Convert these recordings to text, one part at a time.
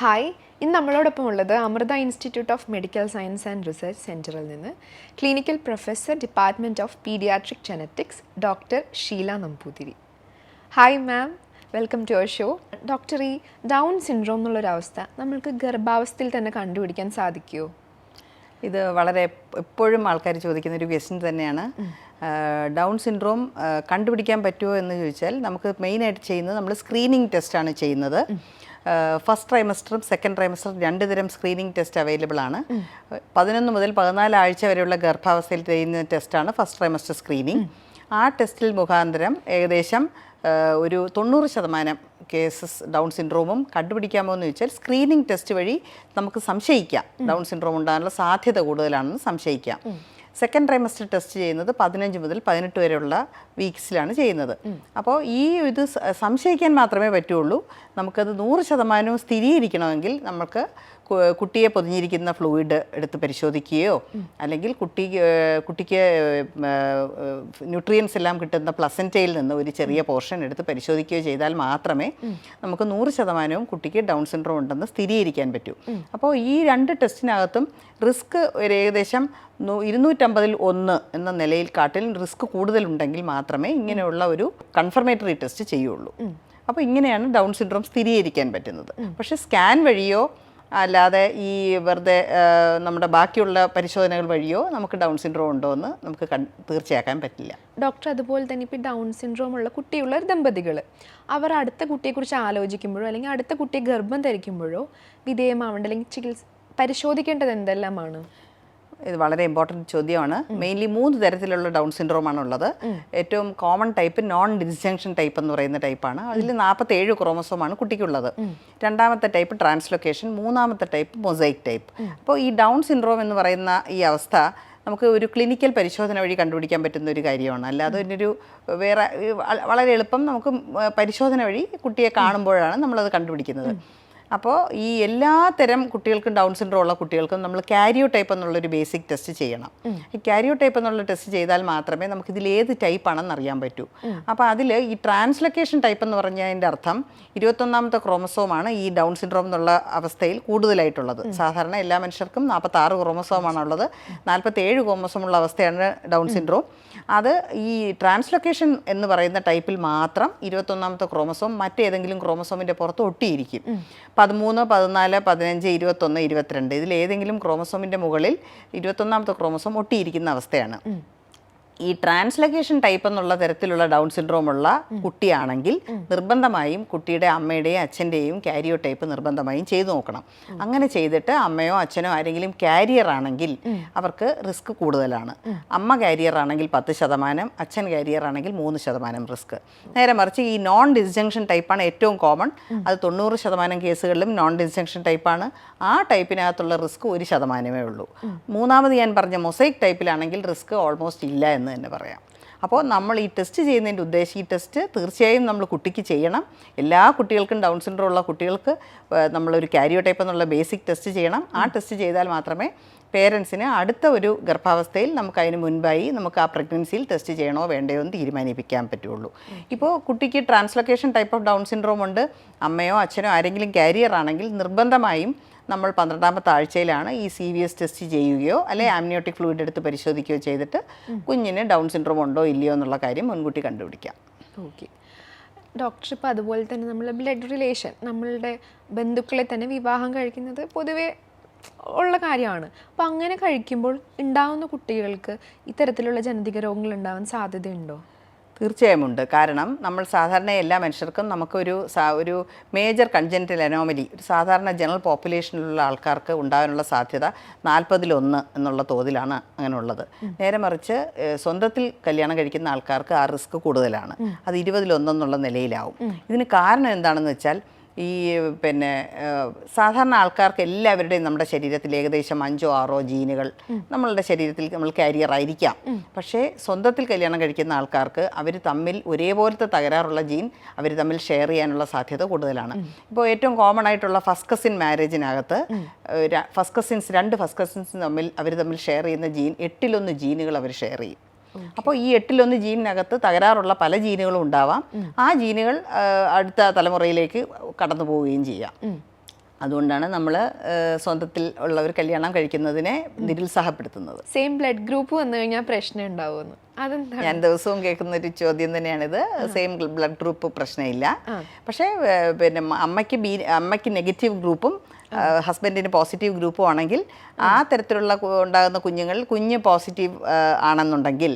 Hi, ഇന്ന് നമ്മളോടൊപ്പം ഉള്ളത് Amrita institute of medical science and research സെൻറ്ററിൽ നിന്ന് clinical professor department of paediatric genetics doctor Sheela Namboothiri. Hi ma'am, welcome to our show. Doctor, ഈ Down syndrome എന്നുള്ളൊരവസ്ഥ നമ്മൾക്ക് ഗർഭാവസ്ഥയിൽ തന്നെ കണ്ടുപിടിക്കാൻ സാധിക്കുമോ? ഇത് വളരെ എപ്പോഴും ആൾക്കാർ ചോദിക്കുന്ന ഒരു ക്വസ്റ്റ്യൻ തന്നെയാണ്. ഡൗൺ സിൻഡ്രോം കണ്ടുപിടിക്കാൻ പറ്റുമോ എന്ന് ചോദിച്ചാൽ നമുക്ക് മെയിനായിട്ട് ചെയ്യുന്നത് നമ്മൾ സ്ക്രീനിങ് ടെസ്റ്റാണ് ചെയ്യുന്നത്. ഫസ്റ്റ് ട്രൈമസ്റ്ററും സെക്കൻഡ് ട്രൈമസ്റ്ററും 2 തരം സ്ക്രീനിങ് ടെസ്റ്റ് അവൈലബിൾ ആണ്. 11 മുതൽ 14 ആഴ്ച വരെയുള്ള ഗർഭാവസ്ഥയിൽ ചെയ്യുന്ന ടെസ്റ്റാണ് ഫസ്റ്റ് ട്രൈമസ്റ്റർ സ്ക്രീനിങ്. ആ ടെസ്റ്റിൽ മുഖാന്തരം ഏകദേശം ഒരു 90% കേസസ് ഡൗൺ സിൻഡ്രോമും കണ്ടുപിടിക്കാമോ എന്ന് ചോദിച്ചാൽ സ്ക്രീനിങ് ടെസ്റ്റ് വഴി നമുക്ക് സംശയിക്കാം ഡൗൺ സിൻഡ്രോം ഉണ്ടാകാനുള്ള സാധ്യത കൂടുതലാണെന്ന് സംശയിക്കാം. സെക്കൻഡ് ട്രൈമസ്റ്റർ ടെസ്റ്റ് ചെയ്യുന്നത് 15 മുതൽ 18 വരെയുള്ള വീക്സിലാണ് ചെയ്യുന്നത്. അപ്പോൾ ഈ ഇത് സംശയിക്കാൻ മാത്രമേ പറ്റുള്ളൂ. നമുക്കത് 100% സ്ഥിരീകരിക്കണമെങ്കിൽ നമുക്ക് കുട്ടിയെ പൊതിഞ്ഞിരിക്കുന്ന ഫ്ലൂയിഡ് എടുത്ത് പരിശോധിക്കുകയോ അല്ലെങ്കിൽ കുട്ടിക്ക് ന്യൂട്രിയൻസ് എല്ലാം കിട്ടുന്ന പ്ലസൻറ്റയിൽ നിന്ന് ഒരു ചെറിയ പോർഷൻ എടുത്ത് പരിശോധിക്കുകയോ ചെയ്താൽ മാത്രമേ നമുക്ക് 100% കുട്ടിക്ക് ഡൗൺ സിൻഡ്രോം ഉണ്ടെന്ന് സ്ഥിരീകരിക്കാൻ പറ്റൂ. അപ്പോൾ ഈ 2 ടെസ്റ്റിനകത്തും റിസ്ക് ഒരു ഏകദേശം 250-ൽ 1 എന്ന നിലയിൽ കാട്ടിൽ റിസ്ക് കൂടുതലുണ്ടെങ്കിൽ മാത്രമേ ഇങ്ങനെയുള്ള ഒരു കൺഫർമേറ്ററി ടെസ്റ്റ് ചെയ്യുള്ളൂ. അപ്പോൾ ഇങ്ങനെയാണ് ഡൗൺ സിൻഡ്രോം സ്ഥിരീകരിക്കാൻ പറ്റുന്നത്. പക്ഷേ സ്കാൻ വഴിയോ അല്ലാതെ ഈ വെറുതെ നമ്മുടെ ബാക്കിയുള്ള പരിശോധനകൾ വഴിയോ നമുക്ക് ഡൗൺ സിൻഡ്രോം ഉണ്ടോ എന്ന് നമുക്ക് തീർച്ചയാക്കാൻ പറ്റില്ല. ഡോക്ടർ, അതുപോലെ തന്നെ ഇപ്പോൾ ഡൗൺ സിൻഡ്രോം ഉള്ള കുട്ടിയുള്ള ദമ്പതികൾ അവർ അടുത്ത കുട്ടിയെക്കുറിച്ച് ആലോചിക്കുമ്പോഴോ അല്ലെങ്കിൽ അടുത്ത കുട്ടിയെ ഗർഭം ധരിക്കുമ്പോഴോ വിധേയമാവേണ്ട അല്ലെങ്കിൽ പരിശോധിക്കേണ്ടത് എന്തെല്ലാമാണ്? ഇത് വളരെ ഇമ്പോർട്ടൻറ്റ് ചോദ്യമാണ്. മെയിൻലി 3 തരത്തിലുള്ള ഡൗൺ സിൻഡ്രോമാണ് ഉള്ളത്. ഏറ്റവും common type non disjunction type എന്ന് പറയുന്ന ടൈപ്പാണ്. അതിൽ 47 ക്രോമസോമാണ് കുട്ടിക്കുള്ളത്. രണ്ടാമത്തെ ടൈപ്പ് ട്രാൻസ്ലൊക്കേഷൻ, മൂന്നാമത്തെ ടൈപ്പ് മൊസൈക്ക് ടൈപ്പ്. അപ്പോൾ ഈ ഡൗൺ സിൻഡ്രോം എന്ന് പറയുന്ന ഈ അവസ്ഥ നമുക്ക് ഒരു ക്ലിനിക്കൽ പരിശോധന വഴി കണ്ടുപിടിക്കാൻ പറ്റുന്ന ഒരു കാര്യമാണ്. അല്ലാതെ ഇതിനൊരു വേറെ വളരെ എളുപ്പം നമുക്ക് പരിശോധന വഴി കുട്ടിയെ കാണുമ്പോഴാണ് നമ്മളത് കണ്ടുപിടിക്കുന്നത്. അപ്പോൾ ഈ എല്ലാ തരം കുട്ടികൾക്കും ഡൗൺ സിൻഡ്രോം ഉള്ള കുട്ടികൾക്കും നമ്മൾ കാരിയോ ടൈപ്പ് എന്നുള്ളൊരു ബേസിക് ടെസ്റ്റ് ചെയ്യണം. ഈ കാരിയോ ടൈപ്പ് എന്നുള്ള ടെസ്റ്റ് ചെയ്താൽ മാത്രമേ നമുക്ക് ഇതിൽ ഏത് ടൈപ്പാണെന്ന് അറിയാൻ പറ്റൂ. അപ്പോൾ അതിൽ ഈ ട്രാൻസ്ലൊക്കേഷൻ ടൈപ്പ് എന്ന് പറഞ്ഞതിൻ്റെ അർത്ഥം 21ാമത്തെ ക്രോമസോമാണ് ഈ ഡൗൺ സിൻഡ്രോം എന്നുള്ള അവസ്ഥയിൽ കൂടുതലായിട്ടുള്ളത്. സാധാരണ എല്ലാ മനുഷ്യർക്കും 46 ക്രോമസോമാണുള്ളത്. 47 ക്രോമസോമുള്ള അവസ്ഥയാണ് ഡൗൺ സിൻഡ്രോം. അത് ഈ ട്രാൻസ്ലൊക്കേഷൻ എന്ന് പറയുന്ന ടൈപ്പിൽ മാത്രം 21ാമത്തെ ക്രോമസോം മറ്റേതെങ്കിലും ക്രോമസോമിൻ്റെ പുറത്ത് ഒട്ടിയിരിക്കും. 13, 14, 15, 21, 22 ഇതിൽ ഏതെങ്കിലും ക്രോമസോമിൻ്റെ മുകളിൽ 21ാമത്തെ ക്രോമസോം ഒട്ടിയിരിക്കുന്ന അവസ്ഥയാണ്. ഈ ട്രാൻസ്ലൊക്കേഷൻ ടൈപ്പ് എന്നുള്ള തരത്തിലുള്ള ഡൗൺ സിൻഡ്രോം ഉള്ള കുട്ടിയാണെങ്കിൽ നിർബന്ധമായും കുട്ടിയുടെ അമ്മയുടെയും അച്ഛൻ്റെയും കാരിയോ ടൈപ്പ് നിർബന്ധമായും ചെയ്തു നോക്കണം. അങ്ങനെ ചെയ്തിട്ട് അമ്മയോ അച്ഛനോ ആരെങ്കിലും കാരിയർ ആണെങ്കിൽ അവർക്ക് റിസ്ക് കൂടുതലാണ്. അമ്മ കാരിയർ ആണെങ്കിൽ 10%, അച്ഛൻ കാരിയർ ആണെങ്കിൽ 3% റിസ്ക്. നേരെ മറിച്ച് ഈ നോൺ ഡിസ്ജങ്ഷൻ ടൈപ്പാണ് ഏറ്റവും കോമൺ. അത് 90% കേസുകളിലും നോൺ ഡിസ്ജങ്ഷൻ ടൈപ്പാണ്. ആ ടൈപ്പിനകത്തുള്ള റിസ്ക് 1% ഉള്ളൂ. മൂന്നാമത് ഞാൻ പറഞ്ഞ മൊസൈക്ക് ടൈപ്പിലാണെങ്കിൽ റിസ്ക് ഓൾമോസ്റ്റ് ഇല്ല എന്ന് തന്നെ പറയാം. അപ്പോൾ നമ്മൾ ഈ ടെസ്റ്റ് ചെയ്യുന്നതിൻ്റെ ഉദ്ദേശം, ഈ ടെസ്റ്റ് തീർച്ചയായും നമ്മൾ കുട്ടിക്ക് ചെയ്യണം. എല്ലാ കുട്ടികൾക്കും ഡൗൺ സിൻഡ്രോം ഉള്ള കുട്ടികൾക്ക് നമ്മളൊരു കാരിയോ ടൈപ്പ് എന്നുള്ള ബേസിക് ടെസ്റ്റ് ചെയ്യണം. ആ ടെസ്റ്റ് ചെയ്താൽ മാത്രമേ പേരൻസിന് അടുത്ത ഒരു ഗർഭാവസ്ഥയിൽ നമുക്ക് അതിന് മുൻപായി നമുക്ക് ആ പ്രഗ്നൻസിയിൽ ടെസ്റ്റ് ചെയ്യണോ വേണ്ടയോ എന്ന് തീരുമാനിപ്പിക്കാൻ പറ്റുള്ളൂ. ഇപ്പോൾ കുട്ടിക്ക് translocation type of down syndrome ഉണ്ട്, അമ്മയോ അച്ഛനോ ആരെങ്കിലും കാരിയർ ആണെങ്കിൽ നിർബന്ധമായും നമ്മൾ 12ാമത്തെ ആഴ്ചയിലാണ് ഈ CVS ടെസ്റ്റ് ചെയ്യുകയോ അല്ലെങ്കിൽ ആംനിയോട്ടിക് ഫ്ലൂയിഡ് എടുത്ത് പരിശോധിക്കുകയോ ചെയ്തിട്ട് കുഞ്ഞിന് ഡൗൺ സിൻഡ്രോം ഉണ്ടോ ഇല്ലയോ എന്നുള്ള കാര്യം മുൻകൂട്ടി കണ്ടുപിടിക്കാം. ഓക്കെ ഡോക്ടർ, ഇപ്പോൾ അതുപോലെ തന്നെ നമ്മൾ ബ്ലഡ് റിലേഷൻ, നമ്മളുടെ ബന്ധുക്കളെ തന്നെ വിവാഹം കഴിക്കുന്നത് പൊതുവേ ഉള്ള കാര്യമാണ്. അപ്പോൾ അങ്ങനെ കഴിക്കുമ്പോൾ ഉണ്ടാകുന്ന കുട്ടികൾക്ക് ഇത്തരത്തിലുള്ള ജനിതക രോഗങ്ങൾ ഉണ്ടാവാൻ സാധ്യതയുണ്ടോ? തീർച്ചയായും ഉണ്ട്. കാരണം നമ്മൾ സാധാരണ എല്ലാ മനുഷ്യർക്കും ഒരു മേജർ കൺജനിറ്റൽ അനോമലി ഒരു സാധാരണ ജനറൽ പോപ്പുലേഷനിലുള്ള ആൾക്കാർക്ക് ഉണ്ടാകാനുള്ള സാധ്യത 40-ൽ 1 എന്നുള്ള തോതിലാണ് അങ്ങനെ ഉള്ളത്. നേരെ മറിച്ച് സ്വന്തത്തിൽ കല്യാണം കഴിക്കുന്ന ആൾക്കാർക്ക് ആ റിസ്ക് കൂടുതലാണ്. അത് 20-ൽ 1 എന്നുള്ള നിലയിലാവും. ഇതിന് കാരണം എന്താണെന്ന് വെച്ചാൽ ഈ സാധാരണ ആൾക്കാർക്ക് എല്ലാവരുടെയും നമ്മുടെ ശരീരത്തിൽ ഏകദേശം 5-6 ജീനുകൾ നമ്മളുടെ ശരീരത്തിൽ നമ്മൾ കാരിയർ ആയിരിക്കാം. പക്ഷേ സ്വന്തത്തിൽ കല്യാണം കഴിക്കുന്ന ആൾക്കാർക്ക് അവർ തമ്മിൽ ഒരേപോലത്തെ തകരാറുള്ള ജീൻ അവർ തമ്മിൽ ഷെയർ ചെയ്യാനുള്ള സാധ്യത കൂടുതലാണ്. ഇപ്പോൾ ഏറ്റവും കോമൺ ആയിട്ടുള്ള ഫസ്റ്റ് കസിൻ മാരേജിനകത്ത് 2 ഫസ്റ്റ് കസിൻസ് അവർ തമ്മിൽ ഷെയർ ചെയ്യുന്ന ജീൻ 8-ൽ 1 ജീനുകൾ അവർ ഷെയർ ചെയ്യും. അപ്പോൾ ഈ 8-ൽ 1 ജീനിനകത്ത് തകരാറുള്ള പല ജീനുകളും ഉണ്ടാവാം. ആ ജീനുകൾ അടുത്ത തലമുറയിലേക്ക് കടന്നു പോവുകയും ചെയ്യാം. അതുകൊണ്ടാണ് നമ്മൾ സ്വന്തത്തിൽ ഉള്ളവർ കല്യാണം കഴിക്കുന്നതിനെ നിരുത്സാഹപ്പെടുത്തുന്നത്. സെയിം ബ്ലഡ് ഗ്രൂപ്പ് വന്നു കഴിഞ്ഞാൽ പ്രശ്നം ഉണ്ടാവുമെന്ന്, അതെന്താ? ഞാൻ ദിവസവും കേൾക്കുന്ന ഒരു ചോദ്യം തന്നെയാണിത്. സെയിം ബ്ലഡ് ഗ്രൂപ്പ് പ്രശ്നമില്ല. പക്ഷേ പിന്നെ അമ്മയ്ക്ക് നെഗറ്റീവ് ഗ്രൂപ്പും ഹസ്ബൻഡിന് പോസിറ്റീവ് ഗ്രൂപ്പും ആണെങ്കിൽ ആ തരത്തിലുള്ള ഉണ്ടാകുന്ന കുഞ്ഞ് പോസിറ്റീവ് ആണെന്നുണ്ടെങ്കിൽ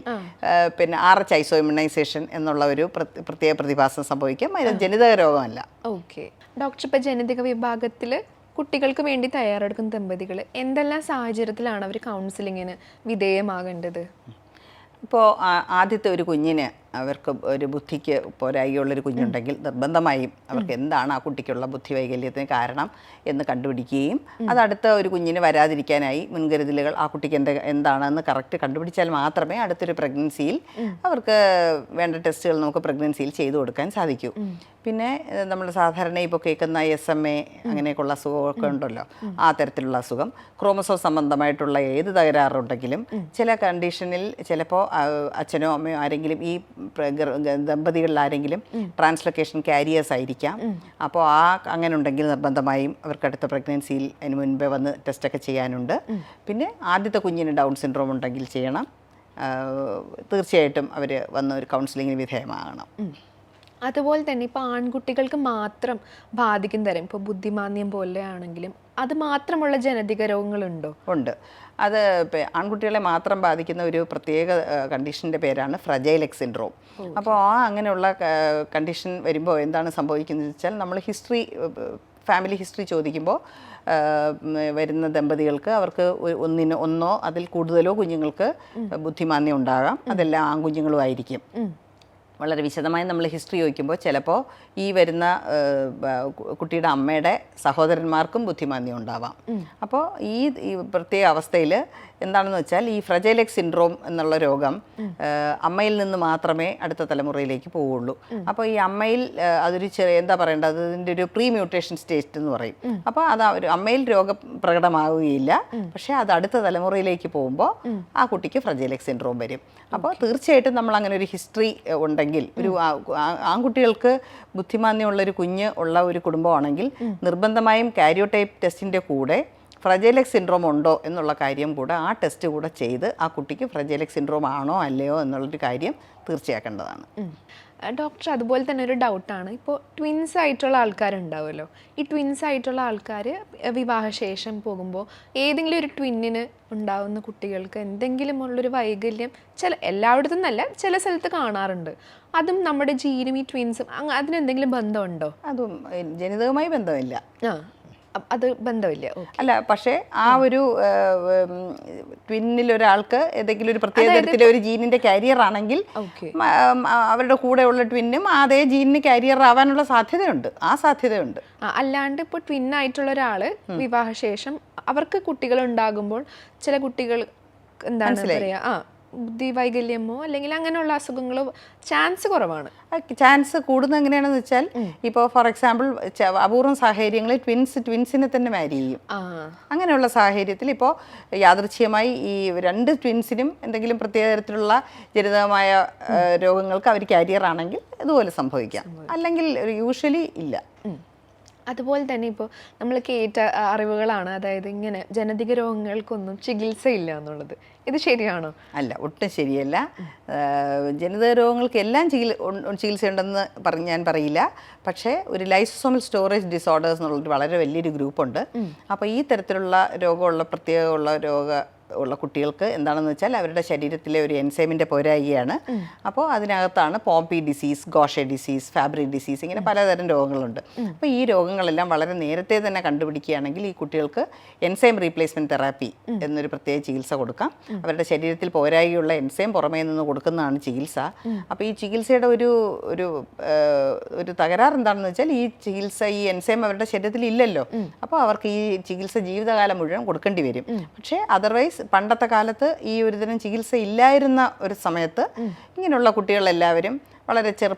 പിന്നെ RH ഐസോഇമ്മ്യൂണൈസേഷൻ എന്നുള്ള ഒരു പ്രത്യേക പ്രതിഭാസം സംഭവിക്കും. അത് ജനിതക രോഗമല്ല. ഓക്കെ ഡോക്ടർ, ഇപ്പോൾ ജനിതക വിഭാഗത്തിൽ കുട്ടികൾക്ക് വേണ്ടി തയ്യാറെടുക്കുന്ന ദമ്പതികൾ എന്തെല്ലാം സാഹചര്യത്തിലാണ് അവർ കൗൺസിലിങ്ങിന് വിധേയമാകേണ്ടത്? ഇപ്പോൾ ആദ്യത്തെ ഒരു കുഞ്ഞിന് അവർക്ക് ഒരു ബുദ്ധിക്ക് പോരായികയുള്ളൊരു കുഞ്ഞുണ്ടെങ്കിൽ നിർബന്ധമായും അവർക്ക് എന്താണ് ആ കുട്ടിക്കുള്ള ബുദ്ധി വൈകല്യത്തിന് കാരണം എന്ന് കണ്ടുപിടിക്കുകയും അത് അടുത്ത ഒരു കുഞ്ഞിന് വരാതിരിക്കാനായി മുൻകരുതലുകൾ ആ കുട്ടിക്ക് എന്താണെന്ന് കറക്റ്റ് കണ്ടുപിടിച്ചാൽ മാത്രമേ അടുത്തൊരു പ്രഗ്നൻസിയിൽ അവർക്ക് വേണ്ട ടെസ്റ്റുകൾ നമുക്ക് പ്രഗ്നൻസിയിൽ ചെയ്തു കൊടുക്കാൻ സാധിക്കൂ. പിന്നെ നമ്മൾ സാധാരണ ഇപ്പോൾ കേൾക്കുന്ന SMA അങ്ങനെയൊക്കെയുള്ള അസുഖമൊക്കെ ഉണ്ടല്ലോ, ആ തരത്തിലുള്ള അസുഖം, ക്രോമസോം സംബന്ധമായിട്ടുള്ള ഏത് തകരാറുണ്ടെങ്കിലും ചില കണ്ടീഷനിൽ ചിലപ്പോൾ അച്ഛനോ അമ്മയോ ആരെങ്കിലും ഈ ദമ്പതികളിൽ ആരെങ്കിലും ട്രാൻസ്ലൊക്കേഷൻ കാരിയേഴ്സ് ആയിരിക്കാം. അപ്പോൾ അങ്ങനെ ഉണ്ടെങ്കിൽ നിർബന്ധമായും അവർക്ക് അടുത്ത പ്രഗ്നൻസിയിൽ അതിന് മുൻപേ വന്ന് ടെസ്റ്റൊക്കെ ചെയ്യാനുണ്ട്. പിന്നെ ആദ്യത്തെ കുഞ്ഞിന് ഡൗൺ സിൻഡ്രോം ഉണ്ടെങ്കിൽ ചെയ്യണം. തീർച്ചയായിട്ടും അവർ വന്ന് ഒരു കൗൺസിലിങ്ങിന് വിധേയമാകണം. അതുപോലെ തന്നെ ഇപ്പോൾ ആൺകുട്ടികൾക്ക് മാത്രം ബാധിക്കുന്ന തരം, ഇപ്പോൾ ബുദ്ധിമാന്ദ്യം പോലെ ആണെങ്കിലും അത് മാത്രമുള്ള ജനിതക രോഗങ്ങളുണ്ടോ? ഉണ്ട്. അത് ആൺകുട്ടികളെ മാത്രം ബാധിക്കുന്ന ഒരു പ്രത്യേക കണ്ടീഷൻ്റെ പേരാണ് ഫ്രജൈൽ എക്സ് സിൻഡ്രോം. അപ്പോൾ അങ്ങനെയുള്ള കണ്ടീഷൻ വരുമ്പോൾ എന്താണ് സംഭവിക്കുന്നത് വെച്ചാൽ നമ്മൾ ഫാമിലി ഹിസ്റ്ററി ചോദിക്കുമ്പോൾ വരുന്ന ദമ്പതികൾക്ക് അവർക്ക് ഒന്നോ അതിൽ കൂടുതലോ കുഞ്ഞുങ്ങൾക്ക് ബുദ്ധിമാന്ദ്യം ഉണ്ടാകാം. അതെല്ലാം ആൺകുഞ്ഞുങ്ങളും ആയിരിക്കും. വളരെ വിശദമായി നമ്മൾ ഹിസ്റ്ററി ചോദിക്കുമ്പോൾ ചിലപ്പോൾ ഈ വരുന്ന കുട്ടിയുടെ അമ്മയുടെ സഹോദരന്മാർക്കും ബുദ്ധിമാന്ദ്യം ഉണ്ടാവാം. അപ്പോൾ ഈ പ്രത്യേക അവസ്ഥയിൽ എന്താണെന്ന് വെച്ചാൽ ഈ ഫ്രജൈൽ എക്സ് സിൻഡ്രോം എന്നുള്ള രോഗം അമ്മയിൽ നിന്ന് മാത്രമേ അടുത്ത തലമുറയിലേക്ക് പോവുള്ളൂ. അപ്പോൾ ഈ അമ്മയിൽ അതൊരു എന്താ പറയേണ്ടത്, അതിൻ്റെ ഒരു പ്രീ മ്യൂട്ടേഷൻ സ്റ്റേറ്റ് എന്ന് പറയും. അപ്പോൾ അത് ഒരു അമ്മയിൽ രോഗം പ്രകടമാവുകയില്ല, പക്ഷേ അത് അടുത്ത തലമുറയിലേക്ക് പോകുമ്പോൾ ആ കുട്ടിക്ക് ഫ്രജൈൽ എക്സ് സിൻഡ്രോം വരും. അപ്പോൾ തീർച്ചയായിട്ടും നമ്മൾ അങ്ങനെ ഒരു ഹിസ്റ്ററി ഉണ്ടെങ്കിൽ, ഒരു ആൺകുട്ടികൾക്ക് ബുദ്ധിമാന്ദ്യമുള്ളൊരു കുഞ്ഞ് ഉള്ള ഒരു കുടുംബമാണെങ്കിൽ നിർബന്ധമായും കാരിയോടൈപ്പ് ടെസ്റ്റിൻ്റെ കൂടെ ഫ്രജൈൽ എക്സ് സിൻഡ്രോം ഉണ്ടോ എന്നുള്ള കാര്യം കൂടെ ആ ടെസ്റ്റ് കൂടെ ചെയ്ത് ആ കുട്ടിക്ക് ഫ്രജൈൽ എക്സ് സിൻഡ്രോം ആണോ അല്ലയോ എന്നുള്ളൊരു കാര്യം തീർച്ചയാക്കേണ്ടതാണ്. ഡോക്ടർ, അതുപോലെ തന്നെ ഒരു ഡൗട്ടാണ്, ഇപ്പോൾ ട്വിൻസ് ആയിട്ടുള്ള ആൾക്കാരുണ്ടാവുമല്ലോ, ഈ ട്വിൻസ് ആയിട്ടുള്ള ആൾക്കാർ വിവാഹശേഷം പോകുമ്പോൾ ഏതെങ്കിലും ഒരു ട്വിന്നിന് ഉണ്ടാവുന്ന കുട്ടികൾക്ക് എന്തെങ്കിലും ഉള്ളൊരു വൈകല്യം എല്ലായിടത്തും നല്ല ചില സ്ഥലത്ത് കാണാറുണ്ട്. അതും നമ്മുടെ ജീനും ഈ ട്വിൻസും അതിനെന്തെങ്കിലും ബന്ധമുണ്ടോ? അതും ജനിതകമായി ബന്ധമില്ല. അത് ബന്ധമില്ല. അല്ല, പക്ഷേ ആ ഒരു ട്വിന്നിൽ ഒരാൾക്ക് ഏതെങ്കിലും ഒരു പ്രത്യേക തരത്തിലെ ഒരു ജീനിന്റെ കാരിയർ ആണെങ്കിൽ അവരുടെ കൂടെയുള്ള ട്വിന്നും അതേ ജീനിന് കാരിയർ ആവാനുള്ള സാധ്യതയുണ്ട്. ആ സാധ്യതയുണ്ട്. അല്ലാണ്ട് ഇപ്പോൾ ട്വിൻ ആയിട്ടുള്ള ഒരാള് വിവാഹശേഷം അവർക്ക് കുട്ടികൾ ഉണ്ടാകുമ്പോൾ ചില കുട്ടികൾ എന്താണ് പറയാ ബുദ്ധി വൈകല്യമോ അല്ലെങ്കിൽ അങ്ങനെയുള്ള അസുഖങ്ങളോ ചാൻസ് കുറവാണ്. ചാൻസ് കൂടുന്നത് എങ്ങനെയാണെന്ന് വെച്ചാൽ, ഇപ്പോൾ ഫോർ എക്സാമ്പിൾ അപൂർവം സാഹചര്യങ്ങളിൽ ട്വിൻസിനെ തന്നെ മാരി ചെയ്യും. അങ്ങനെയുള്ള സാഹചര്യത്തിൽ ഇപ്പോൾ യാദൃച്ഛികമായി ഈ രണ്ട് ട്വിൻസിനും എന്തെങ്കിലും പ്രത്യേക തരത്തിലുള്ള ജനിതകമായ രോഗങ്ങൾക്ക് അവർ കാരിയർ ആണെങ്കിൽ ഇതുപോലെ സംഭവിക്കാം. അല്ലെങ്കിൽ യൂഷ്വലി ഇല്ല. അതുപോലെ തന്നെ ഇപ്പോൾ നമ്മൾ കേട്ട അറിവുകളാണ്, അതായത് ഇങ്ങനെ ജനിതക രോഗങ്ങൾക്കൊന്നും ചികിത്സയില്ല എന്നുള്ളത്. ഇത് ശരിയാണോ? അല്ല, ഒട്ടും ശരിയല്ല. ജനിതക രോഗങ്ങൾക്ക് എല്ലാം ചികിത്സയുണ്ടെന്ന് ഞാൻ പറയില്ല. പക്ഷേ ഒരു ലൈസോസോമൽ സ്റ്റോറേജ് ഡിസോർഡേഴ്സ് എന്നുള്ളൊരു വളരെ വലിയൊരു ഗ്രൂപ്പുണ്ട്. അപ്പോൾ ഈ തരത്തിലുള്ള രോഗമുള്ള പ്രത്യേകമുള്ള കുട്ടികൾക്ക് എന്താണെന്ന് വെച്ചാൽ അവരുടെ ശരീരത്തിലെ ഒരു എൻസൈമിൻ്റെ പോരായികയാണ്. അപ്പോൾ അതിനകത്താണ് Pompe disease, Gaucher disease, Fabry disease, ഇങ്ങനെ പലതരം രോഗങ്ങളുണ്ട്. അപ്പോൾ ഈ രോഗങ്ങളെല്ലാം വളരെ നേരത്തെ തന്നെ കണ്ടുപിടിക്കുകയാണെങ്കിൽ ഈ കുട്ടികൾക്ക് എൻസൈം റീപ്ലേസ്മെൻറ്റ് തെറാപ്പി എന്നൊരു പ്രത്യേക ചികിത്സ കൊടുക്കാം. അവരുടെ ശരീരത്തിൽ പോരായികയുള്ള എൻസൈം പുറമേ നിന്ന് കൊടുക്കുന്നതാണ് ചികിത്സ. അപ്പോൾ ഈ ചികിത്സയുടെ ഒരു തകരാറ് എന്താണെന്ന് വെച്ചാൽ ഈ എൻസൈം അവരുടെ ശരീരത്തിൽ ഇല്ലല്ലോ. അപ്പോൾ അവർക്ക് ഈ ചികിത്സ ജീവിതകാലം മുഴുവൻ കൊടുക്കേണ്ടി വരും. പക്ഷേ അതർവൈസ് പണ്ടത്തെ കാലത്ത് ഈ ഒരുതരം ചികിത്സ ഇല്ലായിരുന്ന ഒരു സമയത്ത് ഇങ്ങനെയുള്ള കുട്ടികളെല്ലാവരും വളരെ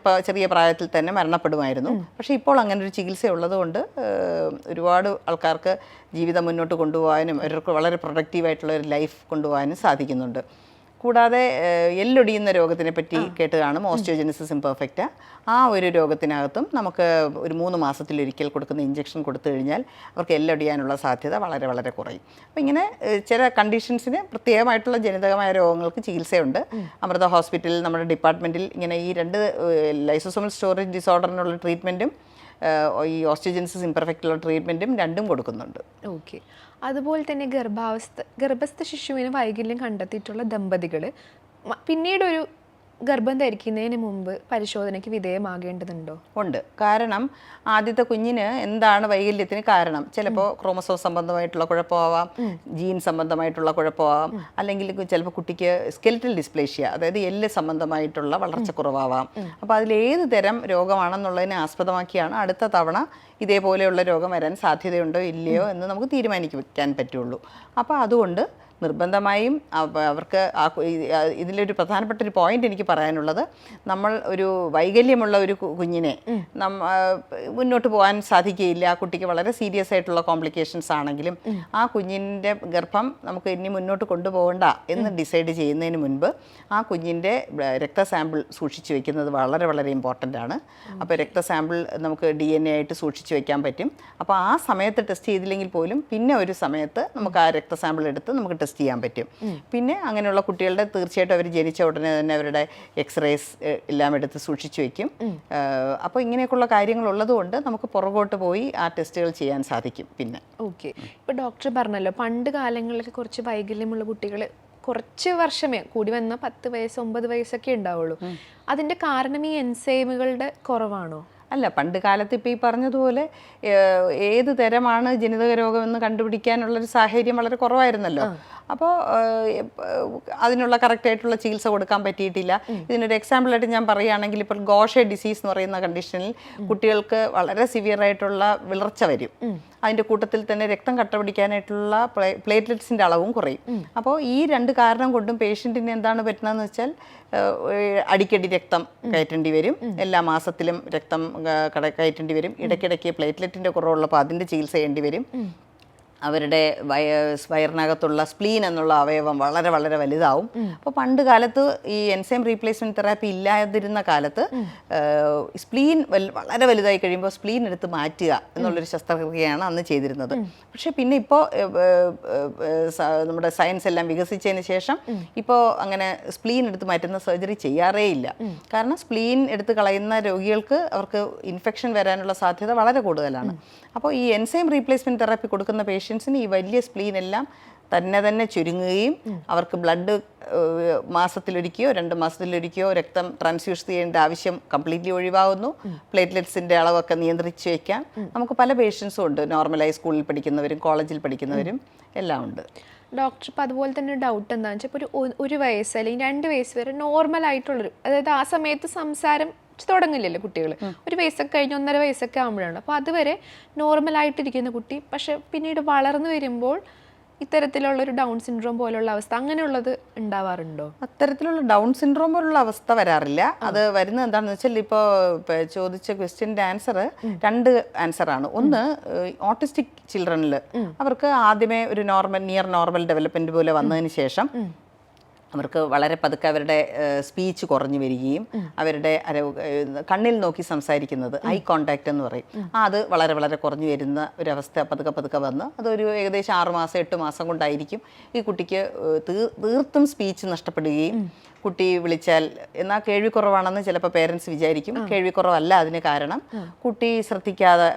ചെറിയ പ്രായത്തിൽ തന്നെ മരണപ്പെടുമായിരുന്നു. പക്ഷേ ഇപ്പോൾ അങ്ങനെ ഒരു ചികിത്സ ഉള്ളതുകൊണ്ട് ഒരുപാട് ആൾക്കാർക്ക് ജീവിതം മുന്നോട്ട് കൊണ്ടുപോകാനും അവർക്ക് വളരെ പ്രൊഡക്റ്റീവായിട്ടുള്ള ഒരു ലൈഫ് കൊണ്ടുപോകാനും സാധിക്കുന്നുണ്ട്. കൂടാതെ എല്ലൊടിയുന്ന രോഗത്തിനെ പറ്റി കേട്ട് കാണും, ഓസ്റ്റിയോജെനിസിസ് ഇംപെർഫെക്റ്റ. ആ ഒരു രോഗത്തിനകത്തും നമുക്ക് ഒരു 3 മാസത്തിലൊരിക്കൽ കൊടുക്കുന്ന ഇഞ്ചക്ഷൻ കൊടുത്തു കഴിഞ്ഞാൽ അവർക്ക് എല്ലൊടിയാനുള്ള സാധ്യത വളരെ വളരെ കുറയും. അപ്പോൾ ഇങ്ങനെ ചില കണ്ടീഷൻസിന് പ്രത്യേകമായിട്ടുള്ള ജനിതകമായ രോഗങ്ങൾക്ക് ചികിത്സയുണ്ട്. അമൃത ഹോസ്പിറ്റലിൽ നമ്മുടെ ഡിപ്പാർട്ട്മെൻറ്റിൽ ഇങ്ങനെ ഈ 2 ലൈസോസോമൽ സ്റ്റോറേജ് ഡിസോർഡറിനുള്ള ട്രീറ്റ്മെൻറ്റും ഈ ഓസ്റ്റിയോജെനിസിസ് ഇംപെർഫെക്റ്റുള്ള ട്രീറ്റ്മെൻറ്റും രണ്ടും കൊടുക്കുന്നുണ്ട്. ഓക്കെ. അതുപോലെ തന്നെ ഗർഭസ്ഥ ശിശുവിന് വൈകല്യം കണ്ടെത്തിയിട്ടുള്ള ദമ്പതികൾ പിന്നീടൊരു ഗർഭം ധരിക്കുന്നതിന് മുമ്പ് പരിശോധനയ്ക്ക് വിധേയമാകേണ്ടതുണ്ടോ? ഉണ്ട്. കാരണം ആദ്യത്തെ കുഞ്ഞിന് എന്താണ് വൈകല്യത്തിന് കാരണം? ചിലപ്പോൾ ക്രോമസോം സംബന്ധമായിട്ടുള്ള കുഴപ്പമാവാം, ജീൻ സംബന്ധമായിട്ടുള്ള കുഴപ്പമാവാം, അല്ലെങ്കിൽ ചിലപ്പോൾ കുട്ടിക്ക് സ്കെലിറ്റൽ ഡിസ്പ്ലേഷ്യ, അതായത് എല്ല് സംബന്ധമായിട്ടുള്ള വളർച്ചക്കുറവാവാം. അപ്പോൾ അതിലേത് തരം രോഗമാണെന്നുള്ളതിനെ ആസ്പദമാക്കിയാണ് അടുത്ത തവണ ഇതേപോലെയുള്ള രോഗം വരാൻ സാധ്യതയുണ്ടോ ഇല്ലയോ എന്ന് നമുക്ക് തീരുമാനിക്കാൻ പറ്റുള്ളൂ. അപ്പോൾ അതുകൊണ്ട് നിർബന്ധമായും അവർക്ക് ഇതിലൊരു പ്രധാനപ്പെട്ട ഒരു പോയിന്റ് എനിക്ക് പറയാനുള്ളത്, നമ്മൾ ഒരു വൈകല്യമുള്ള ഒരു കുഞ്ഞിനെ മുന്നോട്ട് പോകാൻ സാധിക്കുകയില്ല. ആ കുട്ടിക്ക് വളരെ സീരിയസ് ആയിട്ടുള്ള കോംപ്ലിക്കേഷൻസ് ആണെങ്കിലും ആ കുഞ്ഞിൻ്റെ ഗർഭം നമുക്ക് ഇനി മുന്നോട്ട് കൊണ്ടുപോകണ്ട എന്ന് ഡിസൈഡ് ചെയ്യുന്നതിന് മുൻപ് ആ കുഞ്ഞിൻ്റെ രക്തസാമ്പിൾ സൂക്ഷിച്ചു വെക്കുന്നത് വളരെ വളരെ ഇമ്പോർട്ടൻ്റ് ആണ്. അപ്പോൾ രക്തസാമ്പിൾ നമുക്ക് DNA ആയിട്ട് സൂക്ഷിച്ചു വെക്കാൻ പറ്റും. അപ്പോൾ ആ സമയത്ത് ടെസ്റ്റ് ചെയ്തില്ലെങ്കിൽ പോലും പിന്നെ ഒരു സമയത്ത് നമുക്ക് ആ രക്തസാമ്പിൾ എടുത്ത് നമുക്ക് ടെസ്റ്റ് ചെയ്യാൻ പറ്റും. പിന്നെ അങ്ങനെയുള്ള കുട്ടികളുടെ തീർച്ചയായിട്ടും അവർ ജനിച്ച ഉടനെ തന്നെ അവരുടെ എക്സ്റേസ് എല്ലാം എടുത്ത് സൂക്ഷിച്ചു വയ്ക്കും. അപ്പോൾ ഇങ്ങനെയൊക്കെയുള്ള കാര്യങ്ങളുള്ളത് കൊണ്ട് നമുക്ക് പുറകോട്ട് പോയി ആ ടെസ്റ്റുകൾ ചെയ്യാൻ സാധിക്കും. പിന്നെ ഓക്കെ, ഇപ്പോൾ ഡോക്ടർ പറഞ്ഞല്ലോ പണ്ട് കാലങ്ങളിലൊക്കെ കുറച്ച് വൈകല്യമുള്ള കുട്ടികൾ കുറച്ച് വർഷമേ കൂടി വന്ന 10 വയസ്സ് 9 വയസ്സൊക്കെ ഉണ്ടാവുള്ളൂ. അതിൻ്റെ കാരണം ഈ എൻസൈമുകളുടെ കുറവാണോ? അല്ല, പണ്ട് കാലത്ത് ഇപ്പോൾ ഈ പറഞ്ഞതുപോലെ ഏത് തരമാണ് ജനിതക രോഗമെന്ന് കണ്ടുപിടിക്കാനുള്ളൊരു സാഹചര്യം വളരെ കുറവായിരുന്നല്ലോ. അപ്പോൾ അതിനുള്ള കറക്റ്റായിട്ടുള്ള ചികിത്സ കൊടുക്കാൻ പറ്റിയിട്ടില്ല. ഇതിനൊരു എക്സാമ്പിളായിട്ട് ഞാൻ പറയുകയാണെങ്കിൽ, ഇപ്പോൾ ഗോഷെ ഡിസീസ് എന്ന് പറയുന്ന കണ്ടീഷനിൽ കുട്ടികൾക്ക് വളരെ സിവിയറായിട്ടുള്ള വിളർച്ച വരും. അതിൻ്റെ കൂട്ടത്തിൽ തന്നെ രക്തം കട്ട പിടിക്കാനായിട്ടുള്ള പ്ലേറ്റ്ലെറ്റ്സിൻ്റെ അളവും കുറയും. അപ്പോൾ ഈ 2 കാരണം കൊണ്ടും പേഷ്യൻറ്റിന് എന്താണ് പറ്റുന്നതെന്ന് വെച്ചാൽ അടിക്കടി രക്തം കയറ്റേണ്ടി വരും, എല്ലാ മാസത്തിലും രക്തം കയറ്റേണ്ടി വരും, ഇടയ്ക്കിടയ്ക്ക് പ്ലേറ്റ്ലെറ്റിൻ്റെ കുറവുള്ളപ്പോൾ അതിൻ്റെ ചികിത്സ ചെയ്യേണ്ടി വരും. അവരുടെ വയറിനകത്തുള്ള സ്പ്ലീൻ എന്നുള്ള അവയവം വളരെ വളരെ വലുതാവും. അപ്പോൾ പണ്ട് കാലത്ത് ഈ എൻസൈം റീപ്ലേസ്മെൻറ്റ് തെറാപ്പി ഇല്ലാതിരുന്ന കാലത്ത് സ്പ്ലീൻ വളരെ വലുതായി കഴിയുമ്പോൾ സ്പ്ലീൻ എടുത്ത് മാറ്റുക എന്നുള്ളൊരു ശസ്ത്രക്രിയയാണ് അന്ന് ചെയ്തിരുന്നത്. പക്ഷേ പിന്നെ ഇപ്പോൾ നമ്മുടെ സയൻസ് എല്ലാം വികസിച്ചതിന് ശേഷം ഇപ്പോൾ അങ്ങനെ സ്പ്ലീൻ എടുത്ത് മാറ്റുന്ന സർജറി ചെയ്യാറേ ഇല്ല. കാരണം സ്പ്ലീൻ എടുത്ത് കളയുന്ന രോഗികൾക്ക് അവർക്ക് ഇൻഫെക്ഷൻ വരാനുള്ള സാധ്യത വളരെ കൂടുതലാണ്. അപ്പോൾ ഈ എൻസൈം റീപ്ലേസ്മെൻറ്റ് തെറാപ്പി കൊടുക്കുന്ന പേഷ്യൻസിന് ഈ വലിയ സ്പ്ലീൻ എല്ലാം തന്നെ ചുരുങ്ങുകയും അവർക്ക് ബ്ലഡ് മാസത്തിലൊരിക്കയോ 2 മാസത്തിലൊരിക്കയോ രക്തം ട്രാൻസ്ഫ്യൂസ് ചെയ്യേണ്ട ആവശ്യം കംപ്ലീറ്റ്ലി ഒഴിവാകുന്നു. പ്ലേറ്റ്ലെറ്റ്സിൻ്റെ അളവൊക്കെ നിയന്ത്രിച്ച് വയ്ക്കാം. നമുക്ക് പല പേഷ്യൻസും ഉണ്ട്, നോർമലായി സ്കൂളിൽ പഠിക്കുന്നവരും കോളേജിൽ പഠിക്കുന്നവരും എല്ലാം ഉണ്ട്. ഡോക്ടർ, ഇപ്പോൾ അതുപോലെ തന്നെ ഡൗട്ട് എന്താണെന്ന് വെച്ചാൽ ഇപ്പോൾ ഒരു വയസ്സ് അല്ലെങ്കിൽ 2 വയസ്സ് വരെ നോർമലായിട്ടുള്ളൊരു, അതായത് ആ സമയത്ത് സംസാരം തുടങ്ങില്ലല്ലോ കുട്ടികൾ, ഒരു വയസ്സൊക്കെ കഴിഞ്ഞ് 1.5 വയസ്സൊക്കെ ആകുമ്പോഴാണ്. അപ്പോൾ അതുവരെ നോർമലായിട്ടിരിക്കുന്ന കുട്ടി പക്ഷെ പിന്നീട് വളർന്നു വരുമ്പോൾ ഇത്തരത്തിലുള്ളൊരു ഡൗൺ സിൻഡ്രോം പോലുള്ള അവസ്ഥ അങ്ങനെയുള്ളത് ഉണ്ടാവാറുണ്ടോ? അത്തരത്തിലുള്ള ഡൗൺ സിൻഡ്രോം പോലുള്ള അവസ്ഥ വരാറില്ല. അത് വരുന്നത് എന്താണെന്ന് വെച്ചാൽ ഇപ്പോൾ ചോദിച്ച ക്വസ്റ്റ്യൻ്റെ ആൻസർ 2 ആൻസറാണ്. ഒന്ന്, ഓട്ടിസ്റ്റിക് ചിൽഡ്രനിൽ അവർക്ക് ആദ്യമേ ഒരു നിയർ നോർമൽ ഡെവലപ്മെൻറ്റ് പോലെ വന്നതിന് ശേഷം അവർക്ക് വളരെ പതുക്കെ അവരുടെ സ്പീച്ച് കുറഞ്ഞു വരികയും അവരുടെ കണ്ണിൽ നോക്കി സംസാരിക്കുന്നത് ഐ കോണ്ടാക്റ്റ് എന്ന് പറയും, അത് വളരെ വളരെ കുറഞ്ഞു വരുന്ന ഒരവസ്ഥ പതുക്കെ വന്ന് അതൊരു ഏകദേശം 6 മാസം 8 മാസം കൊണ്ടായിരിക്കും ഈ കുട്ടിക്ക് തീർത്തും സ്പീച്ച് നഷ്ടപ്പെടുകയും കുട്ടി വിളിച്ചാൽ എന്നാൽ കേൾവിക്കുറവാണെന്ന് ചിലപ്പോൾ പേരൻസ് വിചാരിക്കും. കേൾവിക്കുറവല്ല അതിന് കാരണം. കുട്ടി ശ്രദ്ധിക്കാതെ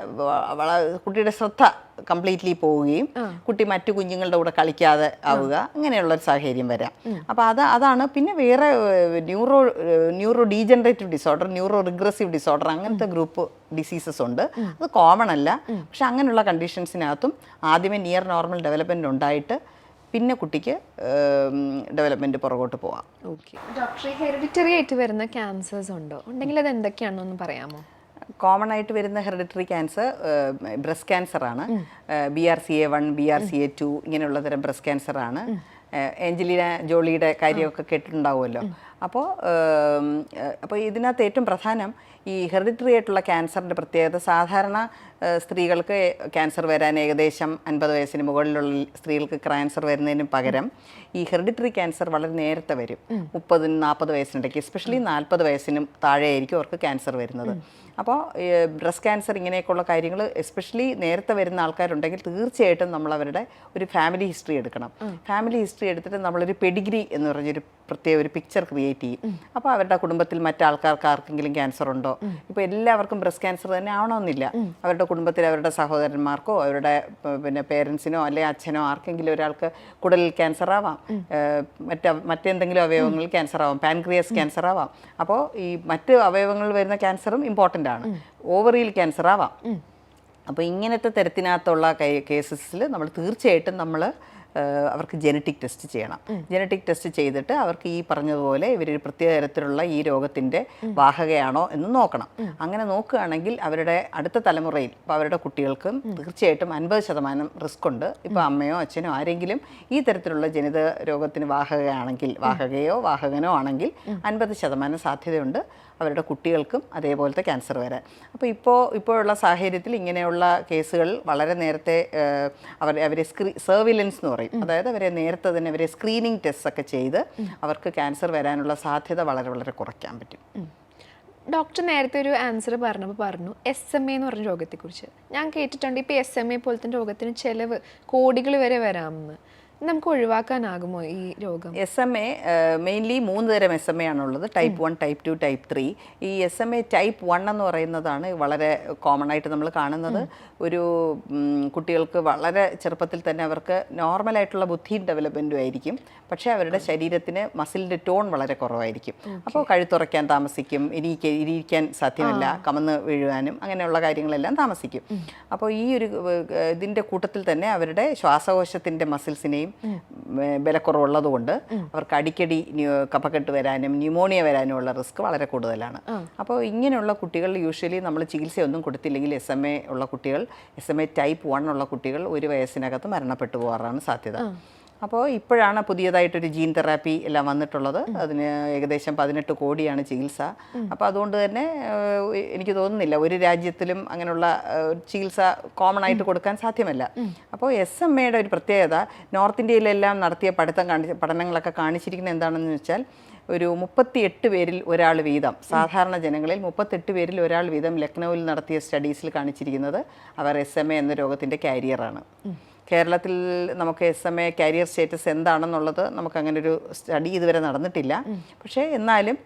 കുട്ടിയുടെ ശ്രദ്ധ കംപ്ലീറ്റ്ലി പോവുകയും കുട്ടി മറ്റു കുഞ്ഞുങ്ങളുടെ കൂടെ കളിക്കാതെ ആവുക, അങ്ങനെയുള്ളൊരു സാഹചര്യം വരാം. അപ്പോൾ അതാണ്. പിന്നെ വേറെ neuro degenerative disorder, neuro regressive disorder, അങ്ങനത്തെ ഗ്രൂപ്പ് ഡിസീസസ് ഉണ്ട്. അത് കോമൺ അല്ല. പക്ഷെ അങ്ങനെയുള്ള കണ്ടീഷൻസിനകത്തും ആദ്യമേ നിയർ നോർമൽ ഡെവലപ്മെൻറ്റ് ഉണ്ടായിട്ട് പിന്നെ കുട്ടിക്ക് ഡെവലപ്മെൻറ്റ് പുറകോട്ട് പോവാം. ഓക്കെ ഡോക്ടർ, ഹെറിഡിറ്ററി ആയിട്ട് വരുന്ന ക്യാൻസേഴ്സ് ഉണ്ടോ? ഉണ്ടെങ്കിൽ അത് എന്തൊക്കെയാണെന്നൊന്ന് പറയാമോ? കോമൺ ആയിട്ട് വരുന്ന hereditary cancer breast ക്യാൻസറാണ്. BRCA1 BRCA2 ഇങ്ങനെയുള്ള തരം ബ്രസ്റ്റ് ക്യാൻസറാണ്. ഏഞ്ചലീന ജോളിയുടെ കാര്യമൊക്കെ കേട്ടിട്ടുണ്ടാവുമല്ലോ. അപ്പോൾ ഇതിനകത്ത് ഏറ്റവും പ്രധാനം ഈ ഹെറിഡിറ്ററി ആയിട്ടുള്ള ക്യാൻസറിൻ്റെ പ്രത്യേകത സാധാരണ സ്ത്രീകൾക്ക് ക്യാൻസർ വരാൻ ഏകദേശം 50 വയസ്സിന് മുകളിലുള്ള സ്ത്രീകൾക്ക് ക്യാൻസർ വരുന്നതിന് പകരം ഈ ഹെറിഡിറ്ററി ക്യാൻസർ വളരെ നേരത്തെ വരും. 30-40 വയസ്സിനിടയ്ക്ക്, എസ്പെഷ്യലി 40 വയസ്സിനും താഴെയായിരിക്കും അവർക്ക് ക്യാൻസർ വരുന്നത്. അപ്പോൾ ബ്രസ്റ്റ് ക്യാൻസർ ഇങ്ങനെയൊക്കെയുള്ള കാര്യങ്ങൾ എസ്പെഷ്യലി നേരത്തെ വരുന്ന ആൾക്കാരുണ്ടെങ്കിൽ തീർച്ചയായിട്ടും നമ്മൾ അവരുടെ ഒരു ഫാമിലി ഹിസ്റ്ററി എടുക്കണം. ഫാമിലി ഹിസ്റ്ററി എടുത്തിട്ട് നമ്മളൊരു പെഡിഗ്രി എന്ന് പറഞ്ഞൊരു പ്രത്യേക ഒരു പിക്ചർ ക്രിയേറ്റ് ചെയ്യും. അപ്പോൾ അവരുടെ കുടുംബത്തിൽ മറ്റാൾക്കാർക്ക് ആർക്കെങ്കിലും ക്യാൻസർ ഉണ്ടോ, ഇപ്പോൾ എല്ലാവർക്കും ബ്രസ്റ്റ് ക്യാൻസർ തന്നെ ആവണമെന്നില്ല. അവരുടെ കുടുംബത്തിൽ അവരുടെ സഹോദരന്മാർക്കോ അവരുടെ പിന്നെ പേരൻസിനോ അല്ലെങ്കിൽ അച്ഛനോ ആർക്കെങ്കിലും ഒരാൾക്ക് കുടലിൽ ക്യാൻസർ ആവാം, മറ്റെന്തെങ്കിലും അവയവങ്ങളിൽ ക്യാൻസർ ആവാം, പാൻക്രിയാസ് ക്യാൻസർ ആവാം. അപ്പോൾ ഈ മറ്റ് അവയവങ്ങളിൽ വരുന്ന ക്യാൻസറും ഇമ്പോർട്ടൻ്റ് ആണ്. ഓവറിയിൽ ക്യാൻസർ ആവാം. അപ്പോൾ ഇങ്ങനത്തെ തരത്തിനകത്തുള്ള കേസസിൽ നമ്മൾ തീർച്ചയായിട്ടും അവർക്ക് ജനറ്റിക് ടെസ്റ്റ് ചെയ്യണം. ജനറ്റിക് ടെസ്റ്റ് ചെയ്തിട്ട് അവർക്ക് ഈ പറഞ്ഞതുപോലെ ഇവരൊരു പ്രത്യേക തരത്തിലുള്ള ഈ രോഗത്തിൻ്റെ വാഹകയാണോ എന്ന് നോക്കണം. അങ്ങനെ നോക്കുകയാണെങ്കിൽ അവരുടെ അടുത്ത തലമുറയിൽ ഇപ്പോൾ അവരുടെ കുട്ടികൾക്കും തീർച്ചയായിട്ടും 50% റിസ്ക് ഉണ്ട്. ഇപ്പോൾ അമ്മയോ അച്ഛനോ ആരെങ്കിലും ഈ തരത്തിലുള്ള ജനിത രോഗത്തിന് വാഹകയോ വാഹകനോ ആണെങ്കിൽ 50% സാധ്യതയുണ്ട് അവരുടെ കുട്ടികൾക്കും അതേപോലത്തെ ക്യാൻസർ വരാൻ. അപ്പോൾ ഇപ്പോഴുള്ള സാഹചര്യത്തിൽ ഇങ്ങനെയുള്ള കേസുകൾ വളരെ നേരത്തെ അവരെ സർവിലൻസ് എന്ന് പറയും. അതായത് അവരെ നേരത്തെ തന്നെ അവരെ സ്ക്രീനിങ് ടെസ്റ്റ് ഒക്കെ ചെയ്ത് അവർക്ക് ക്യാൻസർ വരാനുള്ള സാധ്യത വളരെ വളരെ കുറയ്ക്കാൻ പറ്റും. ഡോക്ടർ നേരത്തെ ഒരു ആൻസർ പറഞ്ഞു SMA എന്ന് പറഞ്ഞ രോഗത്തെക്കുറിച്ച്. ഞാൻ കേട്ടിട്ടുണ്ട് ഇപ്പോൾ SMA പോലത്തെ രോഗത്തിന് ചിലവ് കോടികൾ വരെ വരാമെന്ന്. നമുക്ക് ഒഴിവാക്കാനാകുമോ ഈ രോഗം? SMA മെയിൻലി 3 തരം SMA ആണുള്ളത്. Type 1, type 2, type 3. ഈ SMA ടൈപ്പ് 1 എന്ന് പറയുന്നതാണ് വളരെ കോമൺ ആയിട്ട് നമ്മൾ കാണുന്നത്. ഒരു കുട്ടികൾക്ക് വളരെ ചെറുപ്പത്തിൽ തന്നെ അവർക്ക് നോർമലായിട്ടുള്ള ബുദ്ധി ഡെവലപ്മെൻറ്റും ആയിരിക്കും, പക്ഷേ അവരുടെ ശരീരത്തിന് മസിലിൻ്റെ ടോൺ വളരെ കുറവായിരിക്കും. അപ്പോൾ കഴുത്തുറയ്ക്കാൻ താമസിക്കും, ഇരിക്കാൻ സാധ്യമല്ല, കമന്ന് വീഴുവാനും അങ്ങനെയുള്ള കാര്യങ്ങളെല്ലാം താമസിക്കും. അപ്പോൾ ഈ ഒരു ഇതിൻ്റെ കൂട്ടത്തിൽ തന്നെ അവരുടെ ശ്വാസകോശത്തിൻ്റെ മസിൽസിനെയും ബലക്കുറവുള്ളതുകൊണ്ട് അവർക്ക് അടിക്കടി കഫക്കെട്ട് വരാനും ന്യൂമോണിയ വരാനും ഉള്ള റിസ്ക് വളരെ കൂടുതലാണ്. അപ്പോൾ ഇങ്ങനെയുള്ള കുട്ടികൾ യൂഷ്വലി നമ്മൾ ചികിത്സയൊന്നും കൊടുത്തില്ലെങ്കിൽ SMA ടൈപ്പ് 1 ഉള്ള കുട്ടികൾ 1 വയസ്സിനകത്ത് മരണപ്പെട്ടു പോകാറാണ് സാധ്യത. അപ്പോൾ ഇപ്പോഴാണ് പുതിയതായിട്ടൊരു ജീൻ തെറാപ്പി എല്ലാം വന്നിട്ടുള്ളത്. അതിന് ഏകദേശം 18 കോടിയാണ് ചികിത്സ. അപ്പോൾ അതുകൊണ്ട് തന്നെ എനിക്ക് തോന്നുന്നില്ല ഒരു രാജ്യത്തിലും അങ്ങനെയുള്ള ചികിത്സ കോമൺ ആയിട്ട് കൊടുക്കാൻ സാധ്യമല്ല. അപ്പോൾ SMAയുടെ ഒരു പ്രത്യേകത നോർത്ത് ഇന്ത്യയിലെല്ലാം നടത്തിയ പഠനങ്ങളൊക്കെ കാണിച്ചിരിക്കുന്നത് എന്താണെന്ന് വെച്ചാൽ ഒരു 38 പേരിൽ ഒരാൾ വീതം, സാധാരണ ജനങ്ങളിൽ 38 പേരിൽ ഒരാൾ വീതം ലക്നൌവിൽ നടത്തിയ സ്റ്റഡീസിൽ കാണിച്ചിരിക്കുന്നത് അവർ SMA എന്ന രോഗത്തിൻ്റെ കാരിയറാണ്. കേരളത്തിൽ നമുക്ക് SMA കാരിയർ സ്റ്റേറ്റസ് എന്താണെന്നുള്ളത് നമുക്കങ്ങനെ ഒരു സ്റ്റഡി ഇതുവരെ നടന്നിട്ടില്ല. പക്ഷേ എന്നാലും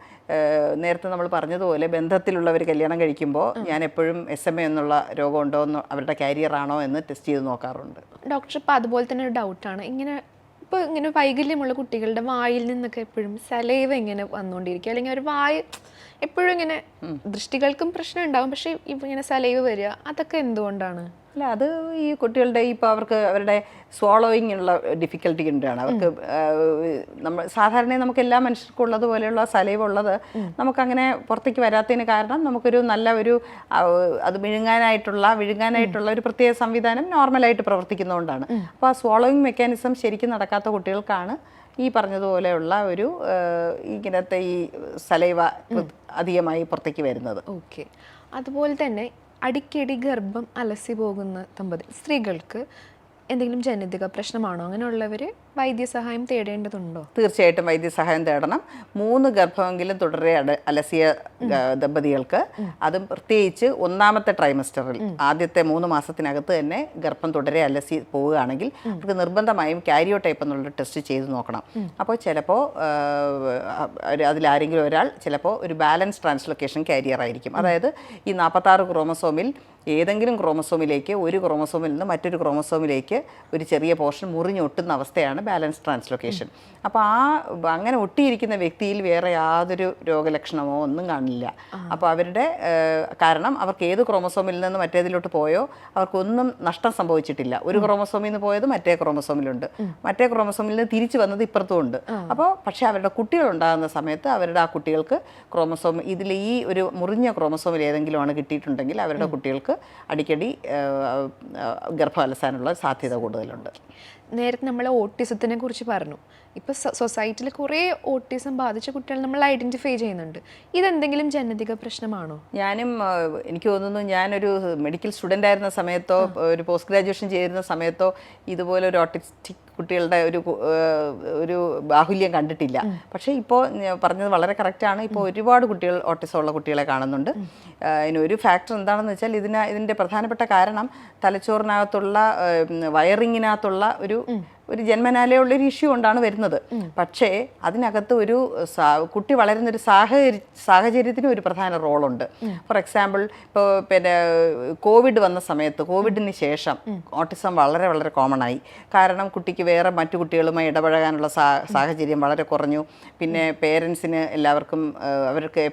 നേരത്തെ നമ്മൾ പറഞ്ഞതുപോലെ ബന്ധത്തിലുള്ളവർ കല്യാണം കഴിക്കുമ്പോൾ ഞാൻ എപ്പോഴും SMA എന്നുള്ള രോഗമുണ്ടോ എന്ന് അവരുടെ കാരിയറാണോ എന്ന് ടെസ്റ്റ് ചെയ്ത് നോക്കാറുണ്ട്. ഡോക്ടർ, ഇപ്പോൾ അതുപോലെ തന്നെ ഒരു ഡൗട്ടാണ്, ഇപ്പോൾ ഇങ്ങനെ വൈകല്യമുള്ള കുട്ടികളുടെ വായിൽ നിന്നൊക്കെ എപ്പോഴും സലൈവ ഇങ്ങനെ വന്നുകൊണ്ടിരിക്കുക, അല്ലെങ്കിൽ ഒരു വായ എപ്പോഴും ഇങ്ങനെ ദൃഷ്ടികൾക്കും പ്രശ്നം ഉണ്ടാകും, പക്ഷേ ഇങ്ങനെ സലൈവ വരിക, അതൊക്കെ എന്തുകൊണ്ടാണ്? അല്ല, അത് ഈ കുട്ടികളുടെ ഇപ്പോൾ അവരുടെ സ്വാളോയിങ് ഉള്ള ഡിഫിക്കൽട്ടി കൊണ്ടാണ്. അവർക്ക് സാധാരണ നമുക്ക് എല്ലാ മനുഷ്യർക്കും ഉള്ളതുപോലെയുള്ള സലൈവ ഉള്ളത് നമുക്കങ്ങനെ പുറത്തേക്ക് വരാത്തതിന് കാരണം നമുക്കൊരു നല്ല അത് വിഴുങ്ങാനായിട്ടുള്ള ഒരു പ്രത്യേക സംവിധാനം നോർമലായിട്ട് പ്രവർത്തിക്കുന്നതുകൊണ്ടാണ്. അപ്പോൾ ആ സ്വാളോയിങ് മെക്കാനിസം ശരിക്കും നടക്കാത്ത കുട്ടികൾക്കാണ് ഈ പറഞ്ഞതുപോലെയുള്ള ഇങ്ങനത്തെ ഈ സലൈവ അധികമായി പുറത്തേക്ക് വരുന്നത്. ഓക്കെ. അതുപോലെ തന്നെ അടിക്കടി ഗർഭം അലസി പോകുന്ന സ്ത്രീകൾക്ക് എന്തെങ്കിലും ജനിതക പ്രശ്നമാണോ? അങ്ങനെയുള്ളവർ വൈദ്യസഹായം തേടേണ്ടതുണ്ടോ? തീർച്ചയായിട്ടും വൈദ്യസഹായം തേടണം. 3 ഗർഭമെങ്കിലും തുടരെ അലസിയ ദമ്പതികൾക്ക്, അതും പ്രത്യേകിച്ച് 1ാമത്തെ ട്രൈമസ്റ്ററിൽ ആദ്യത്തെ 3 മാസത്തിനകത്ത് തന്നെ ഗർഭം തുടരെ അലസി പോവുകയാണെങ്കിൽ അവർക്ക് നിർബന്ധമായും കാരിയോടൈപ്പ് എന്നുള്ള ടെസ്റ്റ് ചെയ്ത് നോക്കണം. അപ്പോൾ ചിലപ്പോൾ അതിലാരെങ്കിലും ഒരാൾ ചിലപ്പോൾ ഒരു ബാലൻസ് ട്രാൻസ്ലൊക്കേഷൻ കാരിയർ ആയിരിക്കും. അതായത് ഈ 46 ക്രോമസോമിൽ ഏതെങ്കിലും ക്രോമസോമിലേക്ക് ഒരു ക്രോമസോമിൽ നിന്ന് മറ്റൊരു ക്രോമസോമിലേക്ക് ഒരു ചെറിയ പോർഷൻ മുറിഞ്ഞൊട്ടുന്ന അവസ്ഥയാണ് ബാലൻസ് ട്രാൻസ്ലൊക്കേഷൻ. അപ്പോൾ അങ്ങനെ ഒട്ടിയിരിക്കുന്ന വ്യക്തിയിൽ വേറെ യാതൊരു രോഗലക്ഷണമോ ഒന്നും കാണില്ല. അപ്പോൾ അവരുടെ കാരണം അവർക്ക് ഏത് ക്രോമസോമിൽ നിന്ന് മറ്റേതിലോട്ട് പോയോ അവർക്കൊന്നും നഷ്ടം സംഭവിച്ചിട്ടില്ല. ഒരു ക്രോമസോമിൽ നിന്ന് പോയത് മറ്റേ ക്രോമസോമിലുണ്ട്, മറ്റേ ക്രോമസോമിൽ നിന്ന് തിരിച്ചു വന്നത് ഇപ്പുറത്തും ഉണ്ട്. അപ്പോൾ പക്ഷേ അവരുടെ കുട്ടികളുണ്ടാകുന്ന സമയത്ത് അവരുടെ ആ കുട്ടികൾക്ക് ഇതിൽ ഈ ഒരു മുറിഞ്ഞ ക്രോമസോമിൽ ഏതെങ്കിലും ആണ് കിട്ടിയിട്ടുണ്ടെങ്കിൽ അവരുടെ കുട്ടികൾക്ക് അടിക്കടി ഗർഭം അലസാനുള്ള സാധ്യത കൂടുതലുണ്ട്. നേരത്തെ നമ്മൾ ഓട്ടിസത്തിനെ കുറിച്ച് പറഞ്ഞു. ഇപ്പോൾ സൊസൈറ്റിയിൽ കുറേ ഓട്ടിസം ബാധിച്ച കുട്ടികൾ നമ്മൾ ഐഡൻറ്റിഫൈ ചെയ്യുന്നുണ്ട്. ഇതെന്തെങ്കിലും ജനതിക പ്രശ്നമാണോ? ഞാനും എനിക്ക് തോന്നുന്നു ഞാനൊരു മെഡിക്കൽ സ്റ്റുഡൻ്റ് ആയിരുന്ന സമയത്തോ ഒരു പോസ്റ്റ് ഗ്രാജുവേഷൻ ചെയ്യുന്ന സമയത്തോ ഇതുപോലെ ഒരു ഓട്ടിസ്റ്റിക് കുട്ടികളുടെ ഒരു ബാഹുല്യം കണ്ടിട്ടില്ല. പക്ഷേ ഇപ്പോൾ പറഞ്ഞത് വളരെ കറക്റ്റാണ്. ഇപ്പോൾ ഒരുപാട് കുട്ടികൾ ഓട്ടിസം ഉള്ള കുട്ടികളെ കാണുന്നുണ്ട്. ഇതിനൊരു ഫാക്ടർ എന്താണെന്ന് വെച്ചാൽ ഇതിൻ്റെ പ്രധാനപ്പെട്ട കാരണം തലച്ചോറിനകത്തുള്ള വയറിങ്ങിനകത്തുള്ള ഒരു ജന്മനാലേ ഉള്ളൊരു ഇഷ്യൂ കൊണ്ടാണ് വരുന്നത്. പക്ഷേ അതിനകത്ത് കുട്ടി വളരുന്നൊരു സാഹചര്യത്തിന് ഒരു പ്രധാന റോളുണ്ട്. ഫോർ എക്സാമ്പിൾ ഇപ്പോൾ പിന്നെ കോവിഡ് വന്ന സമയത്ത്, കോവിഡിന് ശേഷം ഓട്ടിസം വളരെ വളരെ കോമൺ ആയി. കാരണം കുട്ടിക്ക് വേറെ മറ്റു കുട്ടികളുമായി ഇടപഴകാനുള്ള സാഹചര്യം വളരെ കുറഞ്ഞു. പിന്നെ പേരൻസിന് എല്ലാവർക്കും അവർക്ക്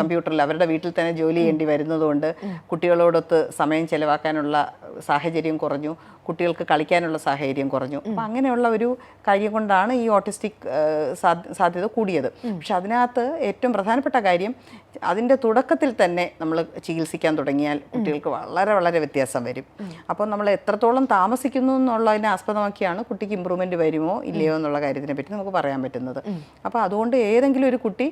കമ്പ്യൂട്ടറിൽ അവരുടെ വീട്ടിൽ തന്നെ ജോലി ചെയ്യേണ്ടി വരുന്നതുകൊണ്ട് കുട്ടികളോടൊത്ത് സമയം ചെലവാക്കാനുള്ള സാഹചര്യം കുറഞ്ഞു, കുട്ടികൾക്ക് കളിക്കാനുള്ള സാഹചര്യം കുറഞ്ഞു. അപ്പം അങ്ങനെയുള്ള ഒരു കാര്യം കൊണ്ടാണ് ഈ ഓട്ടിസ്റ്റിക് സാധ്യത കൂടിയത്. പക്ഷെ അതിനകത്ത് ഏറ്റവും പ്രധാനപ്പെട്ട കാര്യം അതിൻ്റെ തുടക്കത്തിൽ തന്നെ നമ്മൾ ചികിത്സിക്കാൻ തുടങ്ങിയാൽ കുട്ടികൾക്ക് വളരെ വളരെ വ്യത്യാസം വരും. അപ്പോൾ നമ്മൾ എത്രത്തോളം താമസിക്കുന്നു എന്നുള്ളതിനെ ആസ്പദമാക്കിയാണ് കുട്ടിക്ക് ഇമ്പ്രൂവ്മെൻറ്റ് വരുമോ ഇല്ലയോ എന്നുള്ള കാര്യത്തിനെ പറ്റി നമുക്ക് പറയാൻ പറ്റുന്നത്. അപ്പോൾ അതുകൊണ്ട് ഏതെങ്കിലും ഒരു കുട്ടി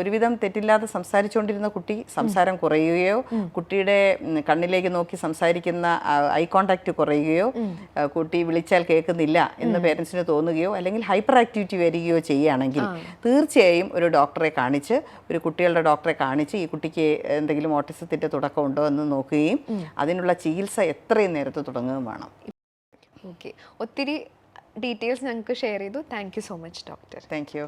ഒരുവിധം തെറ്റില്ലാതെ സംസാരിച്ചുകൊണ്ടിരുന്ന കുട്ടി സംസാരം കുറയുകയോ, കുട്ടിയുടെ കണ്ണിലേക്ക് നോക്കി സംസാരിക്കുന്ന ഐ കോണ്ടാക്റ്റ് കുറയുകയോ, കുട്ടി വിളിച്ചാൽ കേൾക്കുന്നില്ല എന്ന് പേരൻസിന് തോന്നുകയോ അല്ലെങ്കിൽ ഹൈപ്പർ ആക്ടിവിറ്റി വരികയോ ചെയ്യുകയാണെങ്കിൽ തീർച്ചയായും ഒരു കുട്ടികളുടെ ഡോക്ടറെ കാണിച്ച് ഈ കുട്ടിക്ക് എന്തെങ്കിലും ഓട്ടിസത്തിൻ്റെ തുടക്കമുണ്ടോ എന്ന് നോക്കുകയും അതിനുള്ള ചികിത്സ എത്രയും നേരത്തെ തുടങ്ങുകയും വേണം. ഓക്കെ, ഒത്തിരി ഡീറ്റെയിൽസ് ഞങ്ങൾക്ക് ഷെയർ ചെയ്തു. Thank you so much doctor. Thank you.